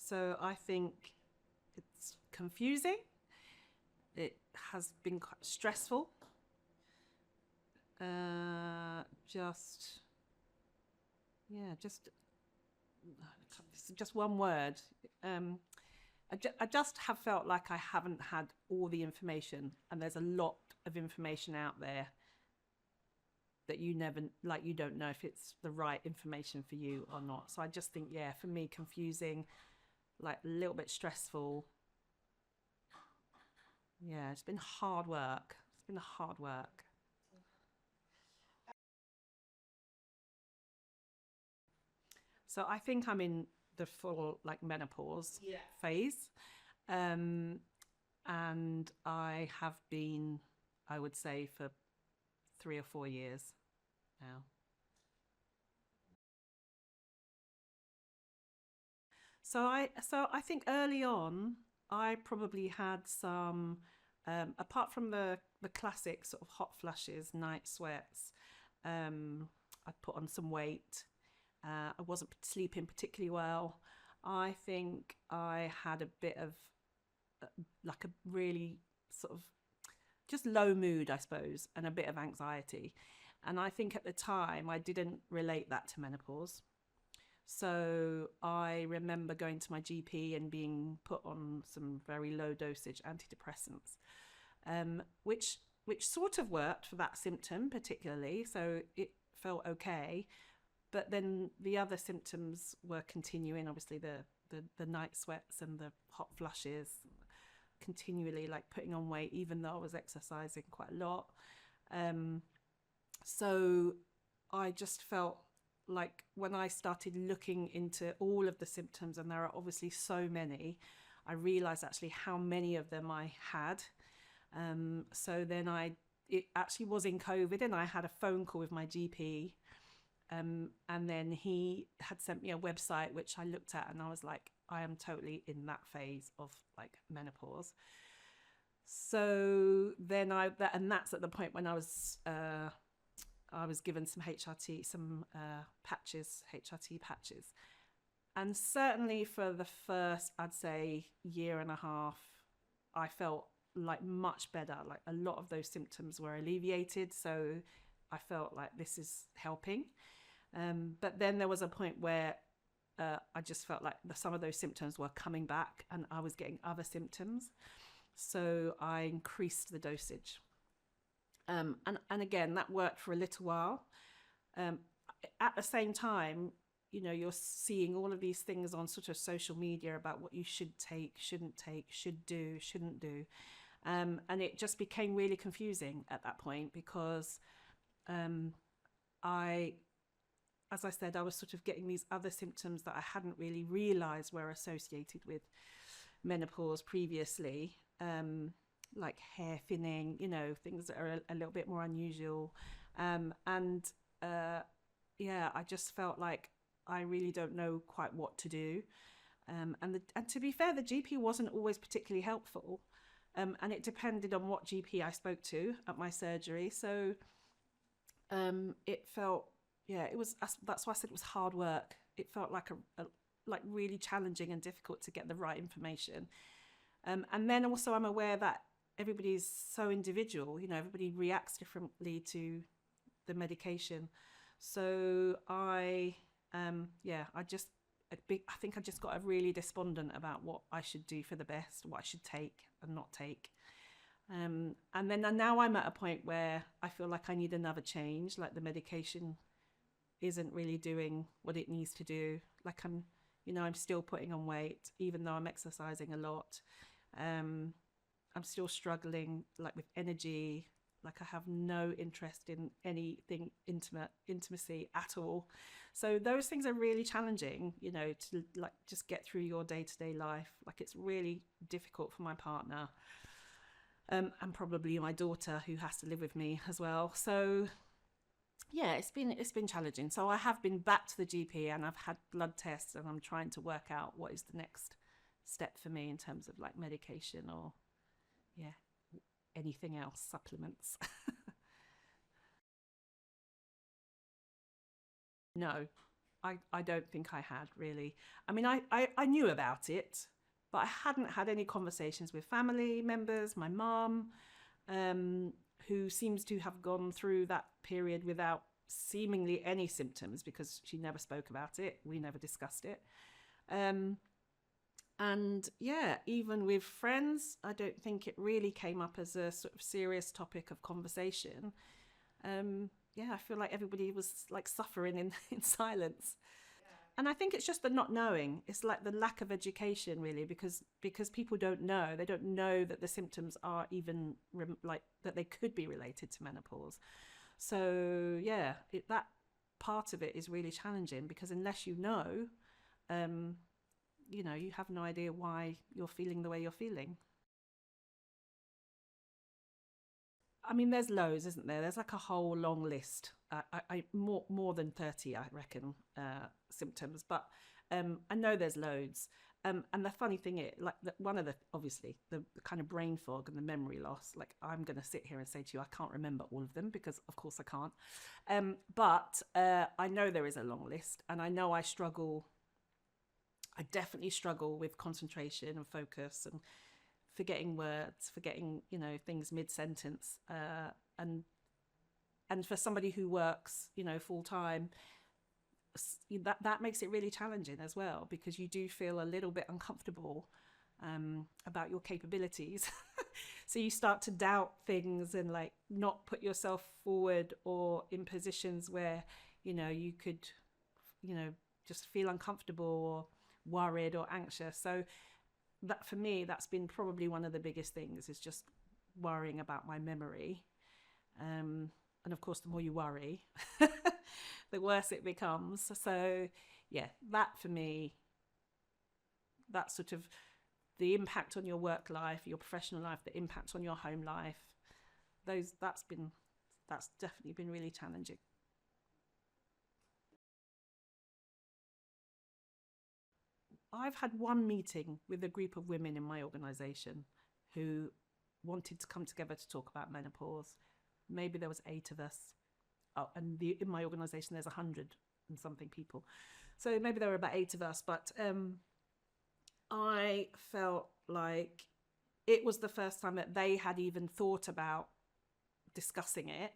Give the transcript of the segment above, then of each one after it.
So I think it's confusing. It has been quite stressful. Just, yeah, just one word. I just have felt like I haven't had all the information, and there's a lot of information out there that you don't know if it's the right information for you or not. So I just think, yeah, for me, confusing, like a little bit stressful. Yeah, it's been hard work. It's been hard work. So I think I'm in the full like menopause phase. Um, and I have been, I would say, for 3 or 4 years now. So I think early on, I probably had some, apart from the classic sort of hot flushes, night sweats. I put on some weight. I wasn't sleeping particularly well. I think I had a bit of like a really sort of just low mood, I suppose, and a bit of anxiety. And I think at the time I didn't relate that to menopause. So I remember going to my GP and being put on some very low dosage antidepressants, which sort of worked for that symptom particularly. So it felt okay, but then the other symptoms were continuing. Obviously, the night sweats and the hot flushes, continually like putting on weight, even though I was exercising quite a lot. So I just felt like when I started looking into all of the symptoms, and there are obviously so many, I realized actually how many of them I had. So then it actually was in COVID, and I had a phone call with my GP. And then he had sent me a website which I looked at, and I was like, I am totally in that phase of like menopause. So then that's at the point when I was given some HRT, some HRT patches. And certainly for the first, I'd say, year and a half, I felt like much better. Like a lot of those symptoms were alleviated. So I felt like this is helping. But then there was a point where I just felt like some of those symptoms were coming back, and I was getting other symptoms. So I increased the dosage. And again, that worked for a little while. Um, at the same time, you're seeing all of these things on sort of social media about what you should take, shouldn't take, should do, shouldn't do. And it just became really confusing at that point because I, as I said, I was sort of getting these other symptoms that I hadn't really realized were associated with menopause previously. Like hair thinning, things that are a little bit more unusual. And yeah, I just felt like I really don't know quite what to do. And to be fair, the GP wasn't always particularly helpful. And it depended on what GP I spoke to at my surgery. So it felt, yeah, it was, that's why I said it was hard work. It felt like like really challenging and difficult to get the right information. And then also I'm aware that everybody's so individual, everybody reacts differently to the medication. So I think I just got really despondent about what I should do for the best, what I should take and not take. And then now I'm at a point where I feel like I need another change, like the medication isn't really doing what it needs to do. Like I'm still putting on weight, even though I'm exercising a lot. I'm still struggling like with energy. Like I have no interest in anything intimacy at all. So those things are really challenging, to like just get through your day-to-day life. Like it's really difficult for my partner. And probably my daughter who has to live with me as well. So yeah, it's been challenging. So I have been back to the GP and I've had blood tests, and I'm trying to work out what is the next step for me in terms of like medication or yeah, anything else, supplements. No, I don't think I had really. I mean, I knew about it, but I hadn't had any conversations with family members, my mum, who seems to have gone through that period without seemingly any symptoms because she never spoke about it. We never discussed it. And yeah, even with friends, I don't think it really came up as a sort of serious topic of conversation. Yeah, I feel like everybody was like suffering in silence. And I think it's just the not knowing. It's like the lack of education, really, because people don't know. They don't know that the symptoms are even like that they could be related to menopause. So yeah, that part of it is really challenging because unless you know, um, you have no idea why you're feeling the way you're feeling. I mean, there's loads, isn't there? There's like a whole long list. More than 30, I reckon, symptoms. But I know there's loads. And the funny thing is, like one of the obviously the kind of brain fog and the memory loss. Like I'm going to sit here and say to you, I can't remember all of them because of course I can't. But I know there is a long list, and I know I struggle. I definitely struggle with concentration and focus and forgetting words, forgetting things mid sentence, and for somebody who works full time, that makes it really challenging as well because you do feel a little bit uncomfortable about your capabilities. So you start to doubt things and like not put yourself forward or in positions where you could just feel uncomfortable or worried or anxious. So that for me, that's been probably one of the biggest things, is just worrying about my memory. And of course, the more you worry, the worse it becomes. So yeah, that for me, that sort of the impact on your work life, your professional life, the impact on your home life, that's definitely been really challenging. I've had one meeting with a group of women in my organisation who wanted to come together to talk about menopause. Maybe there was 8 of us. Oh, and in my organisation there's 100 and something people. So maybe there were about 8 of us, but I felt like it was the first time that they had even thought about discussing it,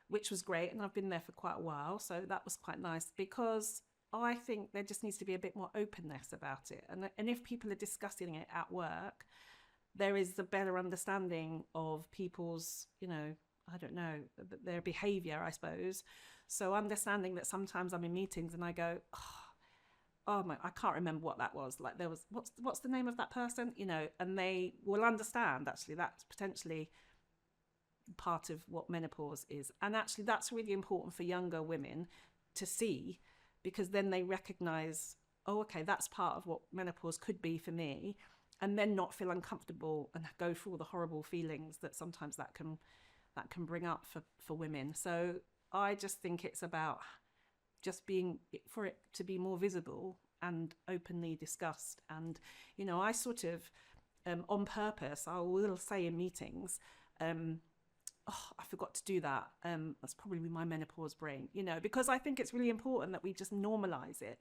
which was great. And I've been there for quite a while, so that was quite nice because I think there just needs to be a bit more openness about it. And if people are discussing it at work, there is a better understanding of people's, I don't know, their behaviour, I suppose. So understanding that sometimes I'm in meetings and I go, oh my, I can't remember what that was. Like there was, what's the name of that person? And they will understand actually that's potentially part of what menopause is. And actually that's really important for younger women to see, because then they recognize, oh, okay, that's part of what menopause could be for me, and then not feel uncomfortable and go through all the horrible feelings that sometimes that can bring up for women. So I just think it's about just being, for it to be more visible and openly discussed. And I sort of on purpose, I will say in meetings, oh, I forgot to do that. That's probably my menopause brain, because I think it's really important that we just normalize it.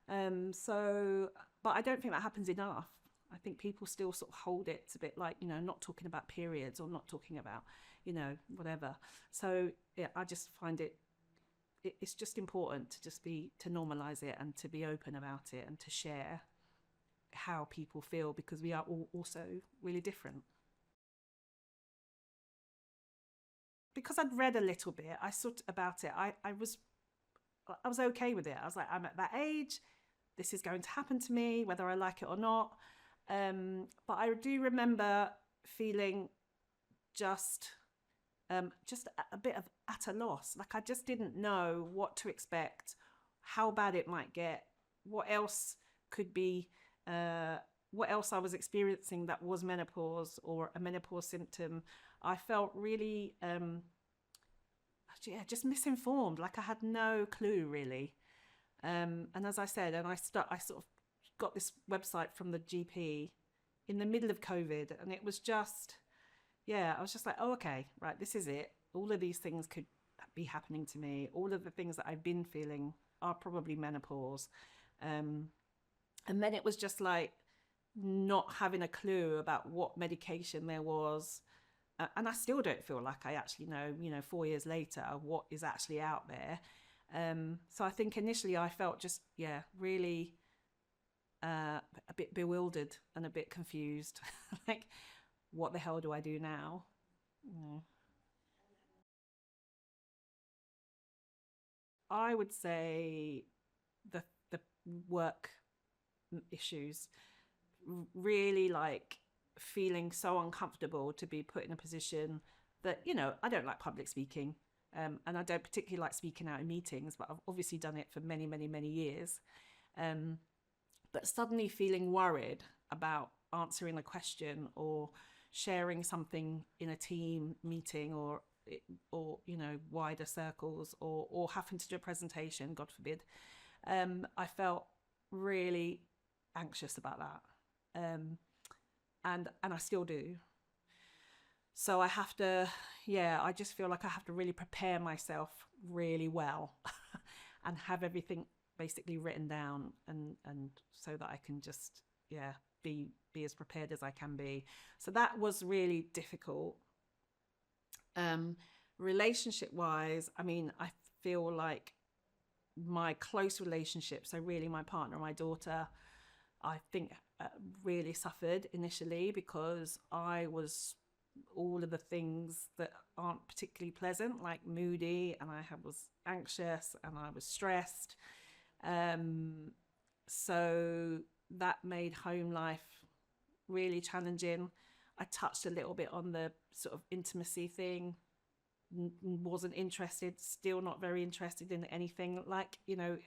But I don't think that happens enough. I think people still sort of hold it a bit like, not talking about periods or not talking about, whatever. So yeah, I just find it's just important to to normalize it and to be open about it and to share how people feel, because we are all also really different. Because I'd read a little bit, I sort about it. I was okay with it. I was like, I'm at that age. This is going to happen to me, whether I like it or not. But I do remember feeling just just a bit of at a loss. Like I just didn't know what to expect, how bad it might get, what else could be, what else I was experiencing that was menopause or a menopause symptom. I felt really, yeah, just misinformed. Like I had no clue really. And as I said, I sort of got this website from the GP in the middle of COVID, and it was just, yeah, I was just like, oh, okay, right, this is it. All of these things could be happening to me. All of the things that I've been feeling are probably menopause. And then it was just like not having a clue about what medication there was. And I still don't feel like I actually know, 4 years later, what is actually out there. So I think initially I felt just, really a bit bewildered and a bit confused. Like, what the hell do I do now? Yeah. I would say the the work issues, really like feeling so uncomfortable to be put in a position that, I don't like public speaking. And I don't particularly like speaking out in meetings, but I've obviously done it for many, many, many years. Um, but suddenly feeling worried about answering a question or sharing something in a team meeting, or wider circles, or having to do a presentation, God forbid. I felt really anxious about that. And I still do. So I have to, I just feel like I have to really prepare myself really well and have everything basically written down, and so that I can just, be as prepared as I can be. So that was really difficult. Um, Relationship wise, I mean, I feel like my close relationship, so really my partner, my daughter, I think really suffered initially because I was all of the things that aren't particularly pleasant, like moody, and was anxious, and I was stressed. Um, so that made home life really challenging. I touched a little bit on the sort of intimacy thing. Wasn't interested, still not very interested in anything like,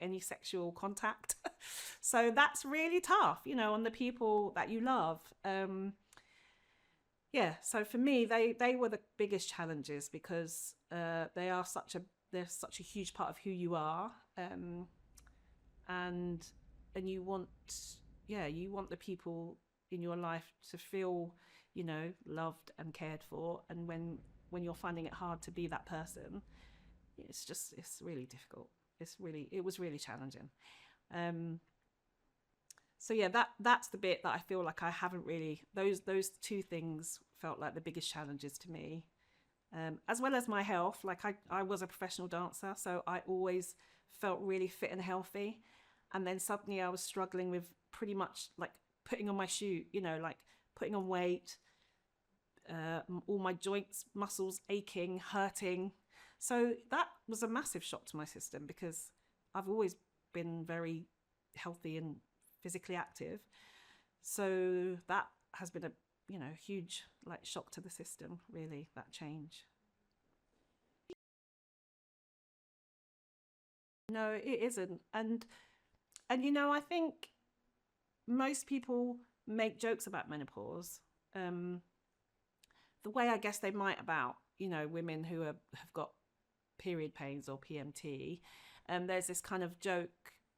any sexual contact. So that's really tough, on the people that you love. So for me, they were the biggest challenges because they're such a huge part of who you are. And you want the people in your life to feel, loved and cared for. And when you're finding it hard to be that person, it's really difficult. It was really challenging. um so that's the bit that I feel like I haven't really, those two things felt like the biggest challenges to me. As well as my health, like I was a professional dancer, so I always felt really fit and healthy. And then suddenly I was struggling with pretty much like putting on my shoe, like putting on weight, all my joints, muscles aching, hurting. So that was a massive shock to my system because I've always been very healthy and physically active. So that has been a huge like shock to the system, really, that change. No, it isn't. And I think most people make jokes about menopause, um, the way I guess they might about women who have got period pains or PMT. There's this kind of joke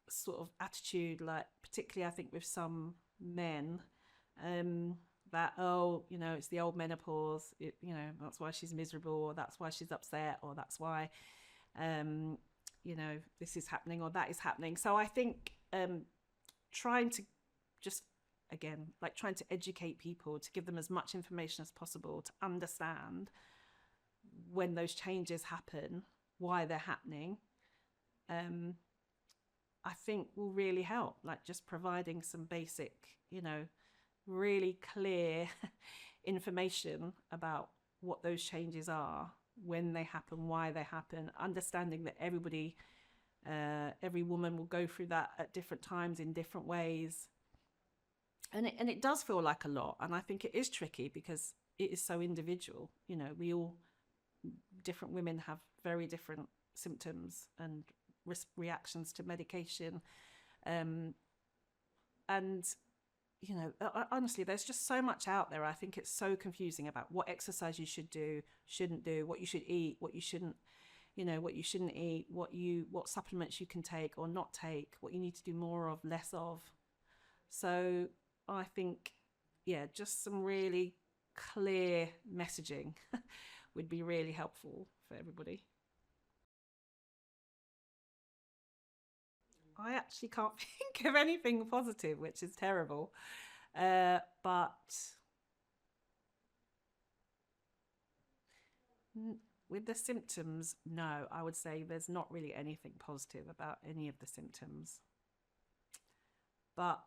sort of attitude, like particularly I think with some men, um, that, oh, it's the old menopause. That's why she's miserable, or that's why she's upset, or that's why um, this is happening or that is happening. So I think trying to just, again, like trying to educate people, to give them as much information as possible to understand when those changes happen, why they're happening, um, I think will really help. Like just providing some basic, really clear information about what those changes are, when they happen, why they happen, understanding that every woman will go through that at different times in different ways. And it does feel like a lot. And I think it is tricky because it is so individual. We all, different women have very different symptoms and reactions to medication. Um, and, honestly, there's just so much out there. I think it's so confusing about what exercise you should do, shouldn't do, what you should eat, what you shouldn't, what you shouldn't eat, what supplements you can take or not take, what you need to do more of, less of. So I think, just some really clear messaging would be really helpful for everybody. I actually can't think of anything positive, which is terrible. But with the symptoms, no, I would say there's not really anything positive about any of the symptoms. But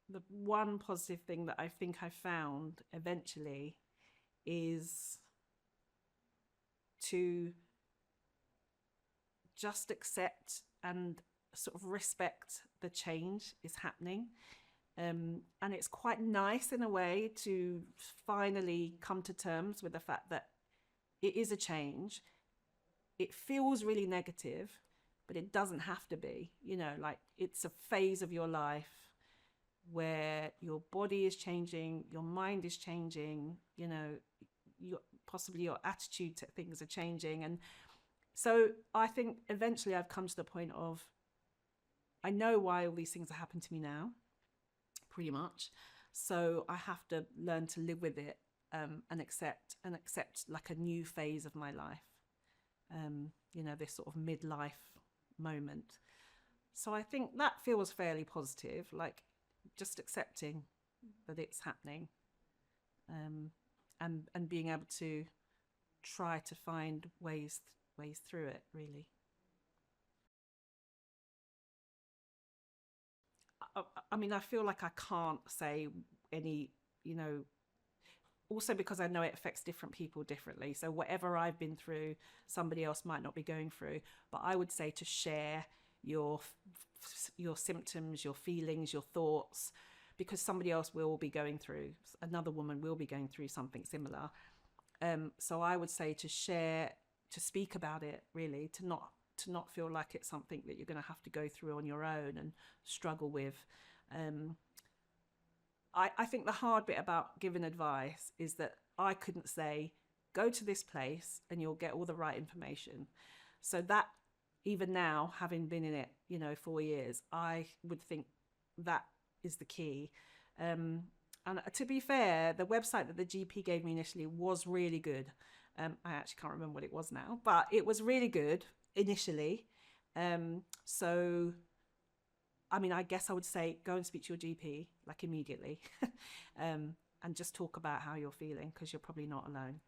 the one positive thing that I think I found eventually is to just accept and sort of respect the change is happening. And it's quite nice in a way to finally come to terms with the fact that it is a change. It feels really negative, but it doesn't have to be. Like it's a phase of your life where your body is changing, your mind is changing, possibly your attitude to things are changing. And so I think eventually I've come to the point of, I know why all these things are happening to me now, pretty much. So I have to learn to live with it, and accept like a new phase of my life. This sort of midlife moment. So I think that feels fairly positive, like just accepting that it's happening, and being able to try to find ways through it, really. I mean, I feel like I can't say any, you know, also because I know it affects different people differently. So whatever I've been through, somebody else might not be going through. But I would say to share your symptoms, your feelings, your thoughts, because somebody else will be going through, another woman will be going through something similar. So I would say to share, to speak about it, really, to not feel like it's something that you're going to have to go through on your own and struggle with. Um, I think the hard bit about giving advice is that I couldn't say, go to this place and you'll get all the right information. So that, even now, having been in it, 4 years, I would think that is the key. And to be fair, the website that the GP gave me initially was really good. I actually can't remember what it was now, but it was really good initially. So I mean, I guess I would say go and speak to your GP like immediately, and just talk about how you're feeling, because you're probably not alone.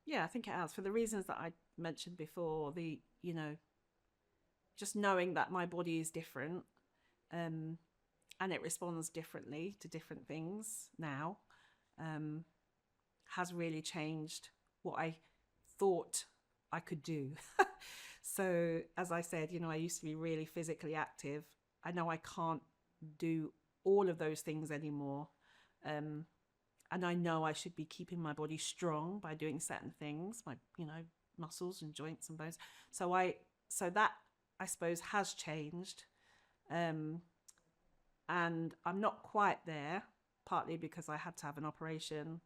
Yeah, I think it has, for the reasons that I mentioned before. Just knowing that my body is different, um, and it responds differently to different things now, um, has really changed what I thought I could do. So, as I said, I used to be really physically active. I know I can't do all of those things anymore. Um, and I know I should be keeping my body strong by doing certain things, my, muscles and joints and bones. So that, I suppose, has changed. Um, and I'm not quite there, partly because I had to have an operation,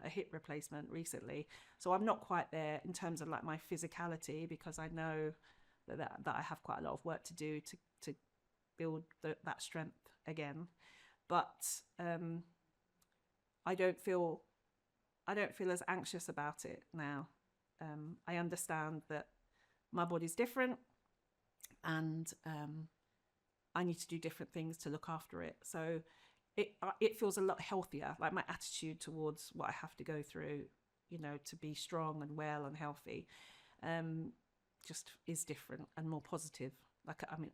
a hip replacement recently. So I'm not quite there in terms of like my physicality, because I know that I have quite a lot of work to do to build that strength again. But I don't feel I don't feel as anxious about it now. I understand that my body's different, and I need to do different things to look after it. So it feels a lot healthier. Like my attitude towards what I have to go through, to be strong and well and healthy, um, just is different and more positive. Like, I mean,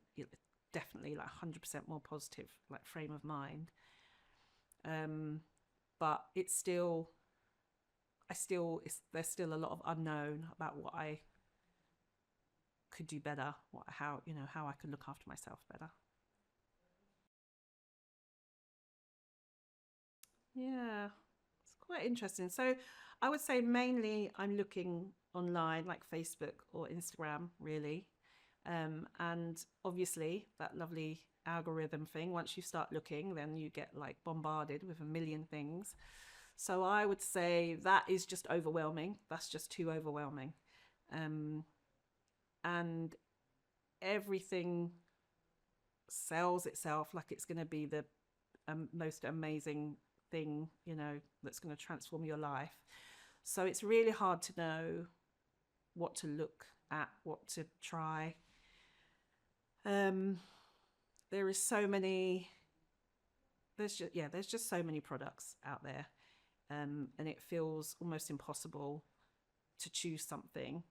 definitely like 100% more positive, like frame of mind. Um, but it's still, there's still a lot of unknown about what I could do better, how I could look after myself better. Yeah, it's quite interesting. So I would say mainly I'm looking online, like Facebook or Instagram, really. And obviously, that lovely algorithm thing, once you start looking, then you get like bombarded with a million things. So I would say that is just overwhelming. That's just too overwhelming. Um, and everything sells itself like it's going to be the most amazing thing, that's going to transform your life. So it's really hard to know what to look at, what to try. There is so many. There's just so many products out there, and it feels almost impossible to choose something,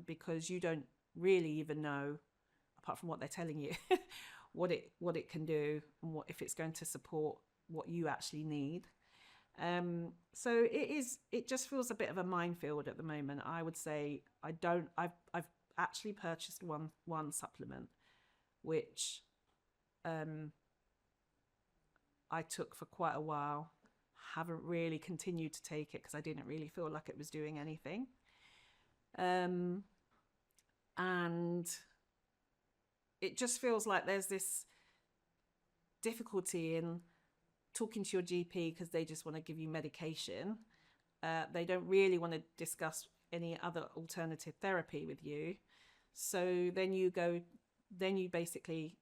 because you don't really even know, apart from what they're telling you, what it can do, and what if it's going to support what you actually need. So it just feels a bit of a minefield at the moment. I would say I've actually purchased one supplement, which I took for quite a while. Haven't really continued to take it because I didn't really feel like it was doing anything. And it just feels like there's this difficulty in talking to your GP because they just want to give you medication. They don't really want to discuss any other alternative therapy with you. So then you basically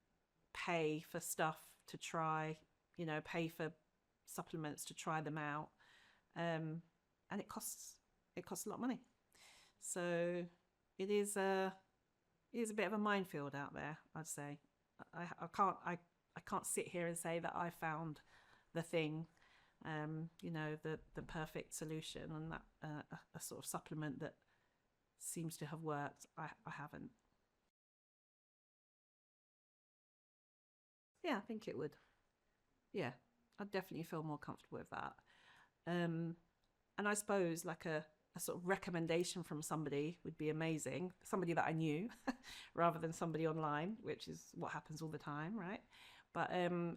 pay for stuff to try, pay for supplements to try them out. And it costs a lot of money. So it is a bit of a minefield out there, I'd say. I can't sit here and say that I found the thing, the perfect solution, and that a sort of supplement that seems to have worked. I haven't. Yeah, I think it would. Yeah, I'd definitely feel more comfortable with that. And I suppose like a sort of recommendation from somebody would be amazing. Somebody that I knew rather than somebody online, which is what happens all the time, right? But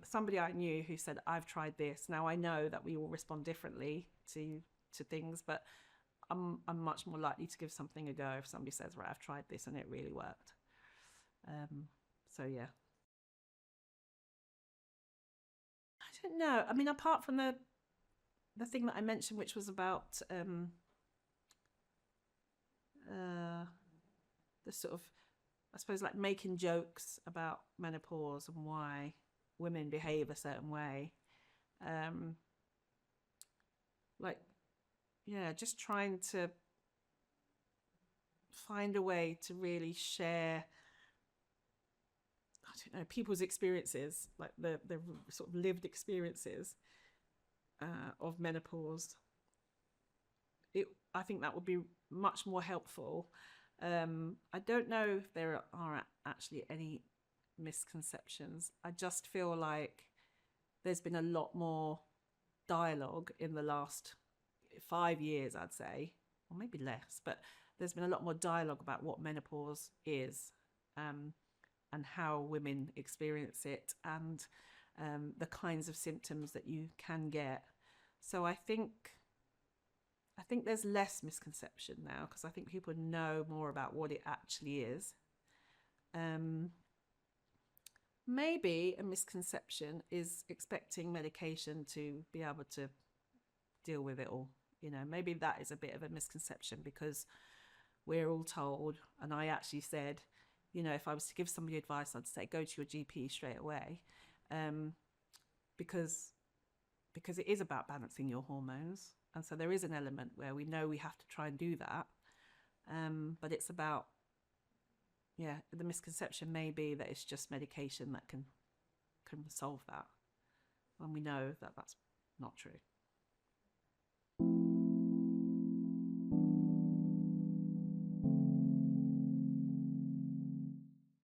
somebody I knew who said, I've tried this. Now I know that we all respond differently to things, but I'm much more likely to give something a go if somebody says, right, I've tried this and it really worked. So yeah. I don't know. I mean, apart from the thing that I mentioned, which was about uh, the sort of, I suppose, like making jokes about menopause and why women behave a certain way. Um, like, yeah, just trying to find a way to really share, I don't know, people's experiences, like the sort of lived experiences of menopause. I think that would be much more helpful. I don't know if there are actually any misconceptions. I just feel like there's been a lot more dialogue in the last 5 years, I'd say, or maybe less, but there's been a lot more dialogue about what menopause is, and how women experience it, and the kinds of symptoms that you can get. So I think there's less misconception now because I think people know more about what it actually is. Um, Maybe a misconception is expecting medication to be able to deal with it all. Maybe that is a bit of a misconception because we're all told, and I actually said, if I was to give somebody advice, I'd say go to your GP straight away, because it is about balancing your hormones, and so there is an element where we know we have to try and do that, but it's about, yeah, the misconception may be that it's just medication that can solve that, when we know that that's not true.